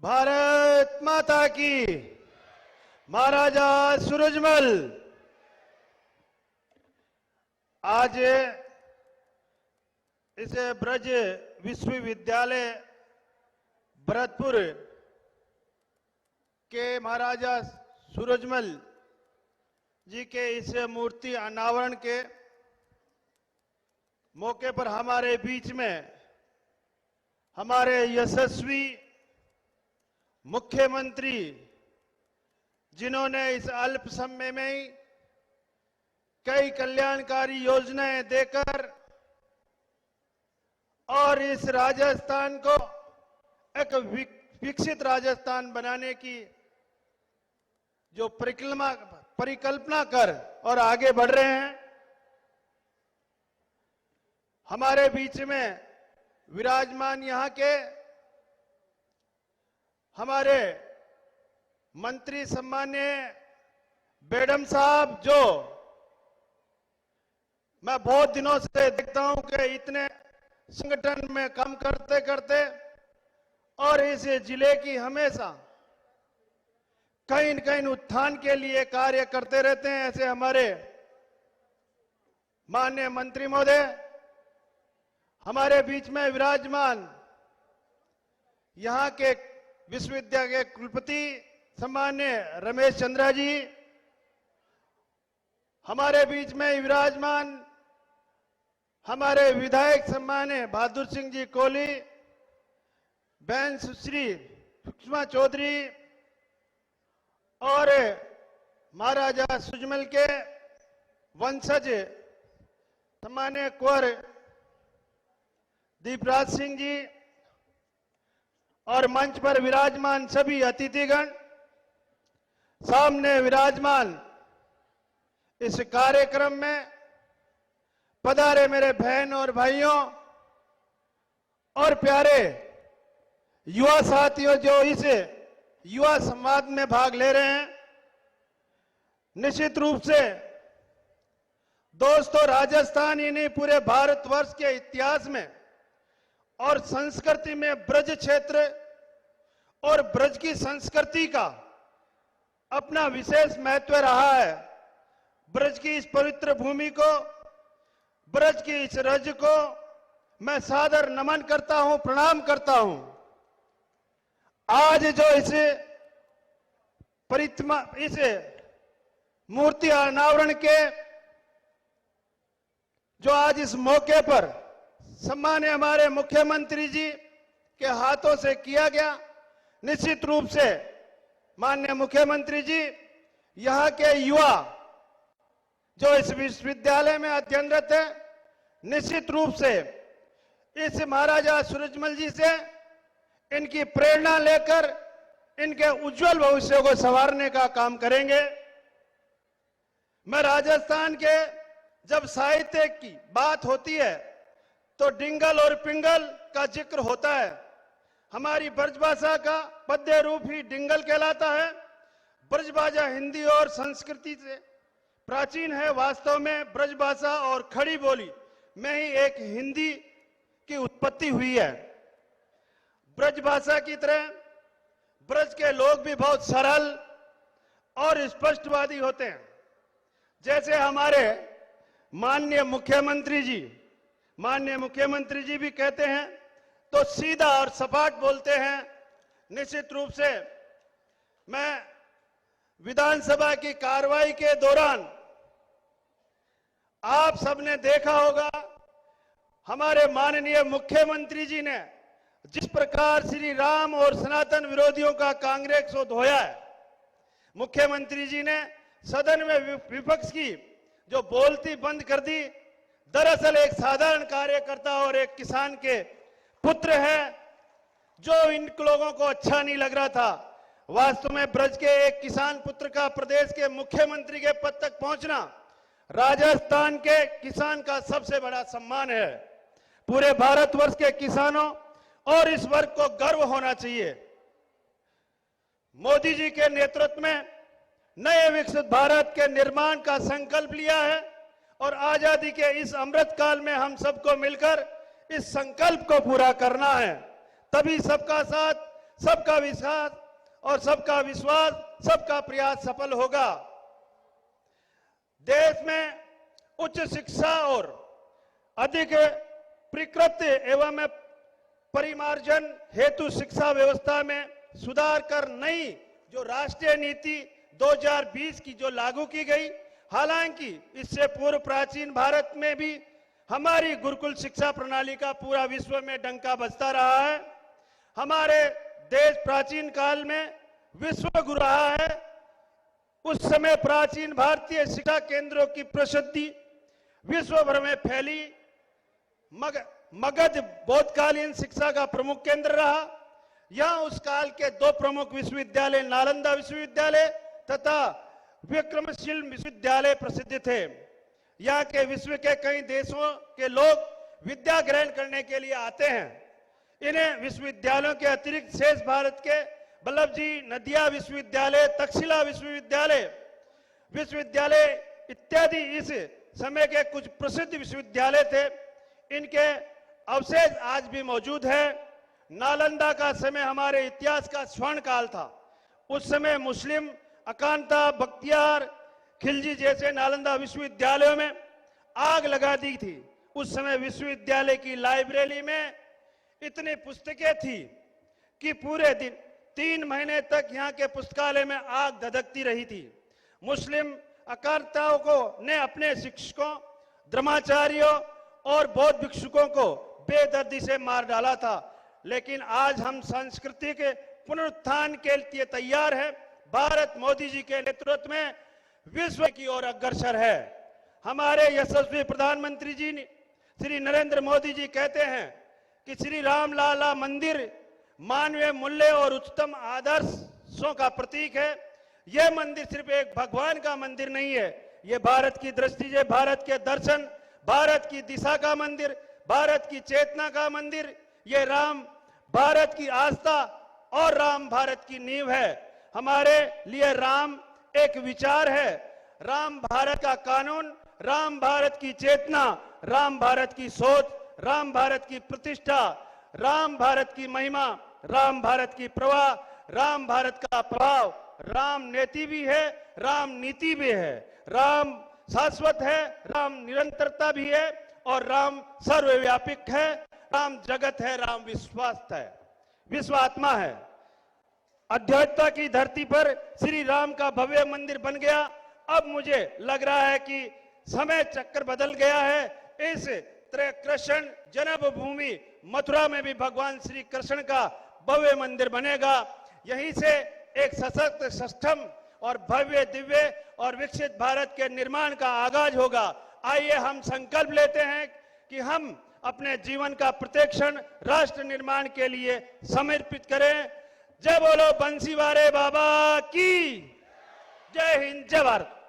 भारत माता की। महाराजा सूरजमल। आज इस ब्रज विश्वविद्यालय भरतपुर के महाराजा सूरजमल जी के इस मूर्ति अनावरण के मौके पर हमारे बीच में हमारे यशस्वी मुख्यमंत्री, जिन्होंने इस अल्प समय में ही कई कल्याणकारी योजनाएं देकर और इस राजस्थान को एक विकसित राजस्थान बनाने की जो परिकल्पना कर और आगे बढ़ रहे हैं, हमारे बीच में विराजमान यहाँ के हमारे मंत्री सम्मान्य बेडम साहब, जो मैं बहुत दिनों से देखता हूं कि इतने संगठन में काम करते करते और इस जिले की हमेशा कहीं न कहीं उत्थान के लिए कार्य करते रहते हैं। ऐसे हमारे माननीय मंत्री महोदय हमारे बीच में विराजमान यहाँ के विश्वविद्यालय के कुलपति सम्मान्य रमेश चंद्रा जी, हमारे बीच में विराजमान हमारे विधायक सम्मान्य बहादुर सिंह जी कोहली, बहन सुश्री सुषमा चौधरी और महाराजा सूरजमल के वंशज सम्मान्य कुंवर दीपराज सिंह जी और मंच पर विराजमान सभी अतिथिगण, सामने विराजमान इस कार्यक्रम में पधारे मेरे बहन और भाइयों और प्यारे युवा साथियों जो इस युवा संवाद में भाग ले रहे हैं। निश्चित रूप से दोस्तों, राजस्थान ही नहीं पूरे भारतवर्ष के इतिहास में और संस्कृति में ब्रज क्षेत्र और ब्रज की संस्कृति का अपना विशेष महत्व रहा है। ब्रज की इस पवित्र भूमि को, ब्रज की इस रज को मैं सादर नमन करता हूं, प्रणाम करता हूं। आज जो इस मूर्ति अनावरण के जो आज इस मौके पर सम्मान्य हमारे मुख्यमंत्री जी के हाथों से किया गया, निश्चित रूप से माननीय मुख्यमंत्री जी, यहाँ के युवा जो इस विश्वविद्यालय में अध्ययनरत है, निश्चित रूप से इस महाराजा सूरजमल जी से इनकी प्रेरणा लेकर इनके उज्जवल भविष्य को संवारने का काम करेंगे। मैं राजस्थान के जब साहित्य की बात होती है तो डिंगल और पिंगल का जिक्र होता है। हमारी ब्रजभाषा का पद्य रूप ही डिंगल कहलाता है। ब्रजभाषा हिंदी और संस्कृति से प्राचीन है। वास्तव में ब्रजभाषा और खड़ी बोली में ही एक हिंदी की उत्पत्ति हुई है। ब्रजभाषा की तरह ब्रज के लोग भी बहुत सरल और स्पष्टवादी होते हैं। जैसे हमारे माननीय मुख्यमंत्री जी भी कहते हैं तो सीधा और सपाट बोलते हैं। निश्चित रूप से मैं विधानसभा की कार्रवाई के दौरान आप सबने देखा होगा हमारे माननीय मुख्यमंत्री जी ने जिस प्रकार श्री राम और सनातन विरोधियों का कांग्रेस को धोया है। मुख्यमंत्री जी ने सदन में विपक्ष की जो बोलती बंद कर दी। दरअसल एक साधारण कार्यकर्ता और एक किसान के पुत्र है, जो इन लोगों को अच्छा नहीं लग रहा था। वास्तव में ब्रज के एक किसान पुत्र का प्रदेश के मुख्यमंत्री के पद तक पहुंचना राजस्थान के किसान का सबसे बड़ा सम्मान है। पूरे भारतवर्ष के किसानों और इस वर्ग को गर्व होना चाहिए। मोदी जी के नेतृत्व में नए विकसित भारत के निर्माण का संकल्प लिया है और आजादी के इस अमृत काल में हम सबको मिलकर इस संकल्प को पूरा करना है। तभी सबका साथ, सबका विश्वास और सबका विश्वास, सबका प्रयास सफल होगा। देश में उच्च शिक्षा और अधिक प्रकृत एवं परिमार्जन हेतु शिक्षा व्यवस्था में सुधार कर नई जो राष्ट्रीय नीति 2020 की जो लागू की गई, हालांकि इससे पूर्व प्राचीन भारत में भी हमारी गुरुकुल शिक्षा प्रणाली का पूरा विश्व में डंका बजता रहा है। हमारे देश प्राचीन काल में विश्व गुरु रहा है। उस समय प्राचीन भारतीय शिक्षा केंद्रों की प्रसिद्धि विश्व भर में फैली। मगध बौद्धकालीन शिक्षा का प्रमुख केंद्र रहा। यहां उस काल के दो प्रमुख विश्वविद्यालय नालंदा विश्वविद्यालय तथा विक्रमशील विश्वविद्यालय प्रसिद्ध थे। यहाँ के विश्व के कई देशों के लोग विद्या ग्रहण करने के लिए आते हैं। इन्हें विश्वविद्यालयों के अतिरिक्त शेष भारत के वल्लभ जी नदिया विश्वविद्यालय, तक्षशिला विश्वविद्यालय इत्यादि इस समय के कुछ प्रसिद्ध विश्वविद्यालय थे। इनके अवशेष आज भी मौजूद है। नालंदा का समय हमारे इतिहास का स्वर्ण काल था। उस समय मुस्लिम अकांता, बख्तियार खिलजी जैसे नालंदा विश्वविद्यालयों में आग लगा दी थी। उस समय विश्वविद्यालय की लाइब्रेरी में इतनी पुस्तकें थी कि पूरे दिन 3 महीने तक यहाँ के पुस्तकालय में आग धधकती रही थी। मुस्लिम अकांताओं को ने अपने शिक्षकों, धर्माचार्यों और बौद्ध भिक्षुकों को बेदर्दी से मार डाला था। लेकिन आज हम संस्कृति के पुनरुत्थान के लिए तैयार हैं। भारत मोदी जी के नेतृत्व में विश्व की ओर अग्रसर है। हमारे यशस्वी प्रधानमंत्री जी श्री नरेंद्र मोदी जी कहते हैं कि श्री राम लाला मंदिर मानवीय मूल्य और उच्चतम आदर्शों का प्रतीक है। यह मंदिर सिर्फ एक भगवान का मंदिर नहीं है, यह भारत की दृष्टि से भारत के दर्शन, भारत की दिशा का मंदिर, भारत की चेतना का मंदिर। यह राम भारत की आस्था और राम भारत की नींव है। हमारे लिए राम एक विचार है, राम भारत का कानून, राम भारत की चेतना, राम भारत की सोच, राम भारत की प्रतिष्ठा, राम भारत की महिमा, राम भारत की प्रवाह, राम भारत का प्रभाव। राम नीति भी है, राम नीति भी है। राम शाश्वत है, राम निरंतरता भी है और राम सर्वव्यापक है। राम जगत है, राम विश्वास है, विश्वात्मा है। अध्यात्मता की धरती पर श्री राम का भव्य मंदिर बन गया। अब मुझे लग रहा है कि समय चक्र बदल गया है। इस कृष्ण जन्मभूमि मथुरा में भी भगवान श्री कृष्ण का भव्य मंदिर बनेगा। यहीं से एक सशक्त, सक्षम और भव्य, दिव्य और विकसित भारत के निर्माण का आगाज होगा। आइए हम संकल्प लेते हैं कि हम अपने जीवन का प्रत्येक क्षण राष्ट्र निर्माण के लिए समर्पित करें। जय बोलो बंसीवाले बाबा की, जय हिंद, जय भारत।